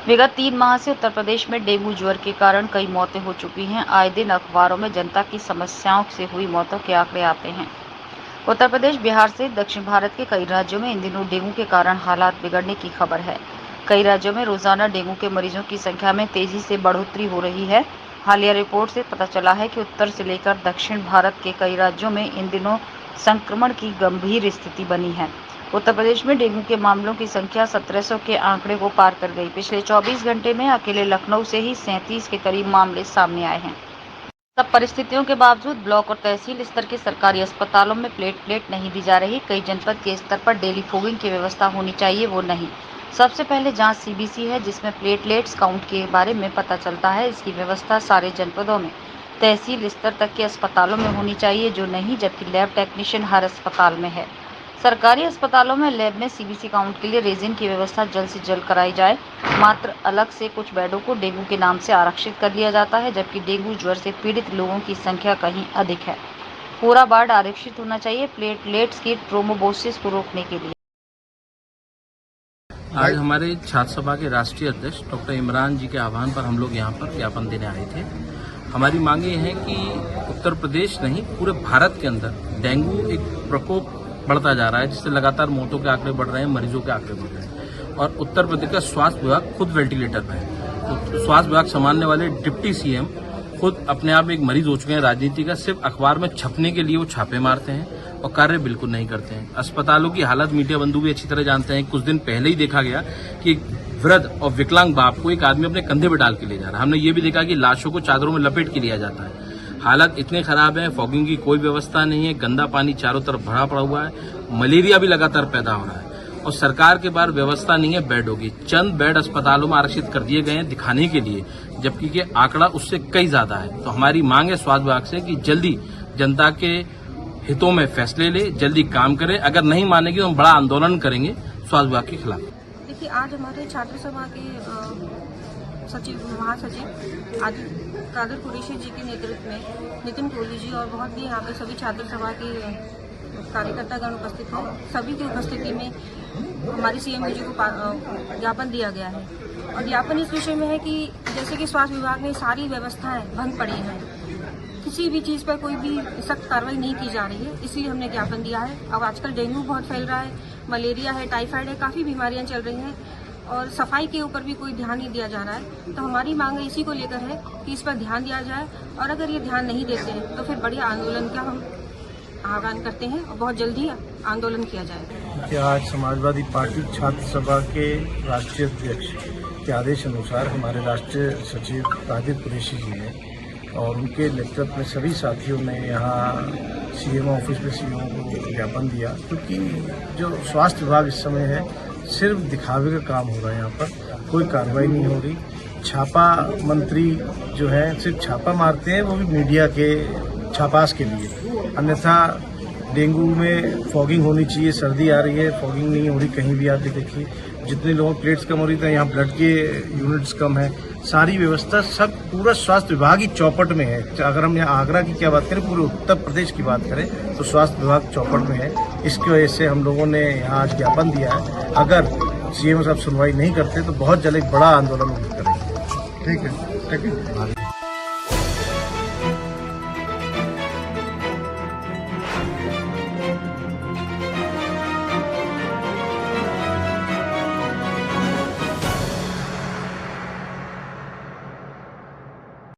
विगत 3 माह से उत्तर प्रदेश में डेंगू ज्वर के कारण कई मौतें हो चुकी हैं। आए दिन अखबारों में जनता की समस्याओं से हुई मौतों के आंकड़े आते हैं। उत्तर प्रदेश, बिहार से दक्षिण भारत के कई राज्यों में इन दिनों डेंगू के कारण हालात बिगड़ने की खबर है। कई राज्यों में रोजाना डेंगू के मरीजों की संख्या में तेजी से बढ़ोतरी हो रही है। हालिया रिपोर्ट से पता चला है कि उत्तर से लेकर दक्षिण भारत के कई राज्यों में इन दिनों संक्रमण की गंभीर स्थिति बनी है। उत्तर प्रदेश में डेंगू के मामलों की संख्या 1700 के आंकड़े को पार कर गई। पिछले 24 घंटे में अकेले लखनऊ से ही 37 के करीब मामले सामने आए हैं। सब परिस्थितियों के बावजूद ब्लॉक और तहसील स्तर के सरकारी अस्पतालों में प्लेट नहीं दी जा रही। कई जनपद के स्तर पर डेली फॉगिंग की व्यवस्था होनी चाहिए, वो नहीं। सबसे पहले जांच सीबीसी है, जिसमें प्लेटलेट्स काउंट के बारे में पता चलता है। इसकी व्यवस्था सारे जनपदों में तहसील स्तर तक के अस्पतालों में होनी चाहिए, जो नहीं, जबकि लैब टेक्नीशियन हर अस्पताल में है। सरकारी अस्पतालों में लैब में सीबीसी काउंट के लिए रेजिन की व्यवस्था जल्द से जल्द कराई जाए। मात्र अलग से कुछ बेडों को डेंगू के नाम से आरक्षित कर लिया जाता है, जबकि डेंगू ज्वर से पीड़ित लोगों की संख्या कहीं अधिक है। पूरा वार्ड आरक्षित होना चाहिए प्लेटलेट्स की ट्रोम्बोसिस को रोकने के लिए। आज हमारे छात्र सभा के राष्ट्रीय अध्यक्ष डॉक्टर इमरान जी के आह्वान पर हम लोग यहाँ पर ज्ञापन देने आए थे। हमारी मांगे हैं कि उत्तर प्रदेश नहीं, पूरे भारत के अंदर डेंगू एक प्रकोप बढ़ता जा रहा है, जिससे लगातार मौतों के आंकड़े बढ़ रहे हैं, मरीजों के आंकड़े बढ़ रहे हैं। और उत्तर प्रदेश का स्वास्थ्य विभाग खुद वेंटिलेटर पे है। तो स्वास्थ्य विभाग संभालने वाले डिप्टी सीएम खुद अपने आप एक मरीज हो चुके हैं राजनीति का। सिर्फ अखबार में छपने के लिए वो छापे मारते हैं और कार्य बिल्कुल नहीं करते हैं। अस्पतालों की हालत मीडिया बंधु भी अच्छी तरह जानते हैं। कुछ दिन पहले ही देखा गया कि एक वृद्ध और विकलांग बाप को एक आदमी अपने कंधे पर डाल के ले जा रहा है। हमने ये भी देखा कि लाशों को चादरों में लपेट के लिया जाता है। हालत इतने खराब है, फॉगिंग की कोई व्यवस्था नहीं है, गंदा पानी चारों तरफ भरा पड़ा हुआ है, मलेरिया भी लगातार पैदा हो रहा है और सरकार के पास व्यवस्था नहीं है बेडों की। चंद बेड अस्पतालों में आरक्षित कर दिए गए हैं दिखाने के लिए, जबकि ये आंकड़ा उससे कई ज्यादा है। तो हमारी मांग है स्वास्थ्य विभाग से कि जल्दी जनता के हितों में फैसले ले, जल्दी काम करे। अगर नहीं मानेगी तो हम बड़ा आंदोलन करेंगे स्वास्थ्य विभाग के खिलाफ। देखिए, आज हमारे छात्र सभा के महासचिव कादर कुरैशी जी के नेतृत्व में नितिन कोहली जी और बहुत भी यहाँ पे सभी छात्र सभा के कार्यकर्तागण उपस्थित हैं। सभी की उपस्थिति में हमारी सीएम जी को ज्ञापन दिया गया है और ज्ञापन इस विषय में है कि जैसे कि स्वास्थ्य विभाग में सारी व्यवस्थाएं भंग पड़ी हैं, किसी भी चीज़ पर कोई भी सख्त कार्रवाई नहीं की जा रही है, इसलिए हमने ज्ञापन दिया है। अब आजकल डेंगू बहुत फैल रहा है, मलेरिया है, टाइफाइड है, काफ़ी बीमारियां चल रही हैं और सफाई के ऊपर भी कोई ध्यान नहीं दिया जा रहा है। तो हमारी मांग इसी को लेकर है कि इस पर ध्यान दिया जाए और अगर ये ध्यान नहीं देते हैं तो फिर बड़ी आंदोलन का हम आह्वान करते हैं और बहुत जल्दी आंदोलन किया जाएगा। आज समाजवादी पार्टी छात्र सभा के राष्ट्रीय अध्यक्ष के आदेश अनुसार हमारे राष्ट्रीय सचिव कादिर कुरैशी जी ने और उनके नेतृत्व में सभी साथियों ने यहाँ सीएम ऑफिस में सीएम को ज्ञापन दिया, क्योंकि जो स्वास्थ्य विभाग इस समय है सिर्फ दिखावे का काम हो रहा है। यहाँ पर कोई कार्रवाई नहीं हो रही। छापा मंत्री जो है सिर्फ छापा मारते हैं, वो भी मीडिया के छापास के लिए। अन्यथा डेंगू में फॉगिंग होनी चाहिए, सर्दी आ रही है, फॉगिंग नहीं हो रही। कहीं भी आके देखिए, जितने लोगों प्लेट्स कम हो रही थी, यहाँ ब्लड के यूनिट्स कम है। सारी व्यवस्था सब पूरा स्वास्थ्य विभाग ही चौपट में है। अगर हम यहाँ आगरा की क्या बात करें, पूरे उत्तर प्रदेश की बात करें तो स्वास्थ्य विभाग चौपट में है। इसकी वजह से हम लोगों ने यहाँ आज ज्ञापन दिया है। अगर सीएम साहब सुनवाई नहीं करते तो बहुत जल्द एक बड़ा आंदोलन करेंगे। ठीक है।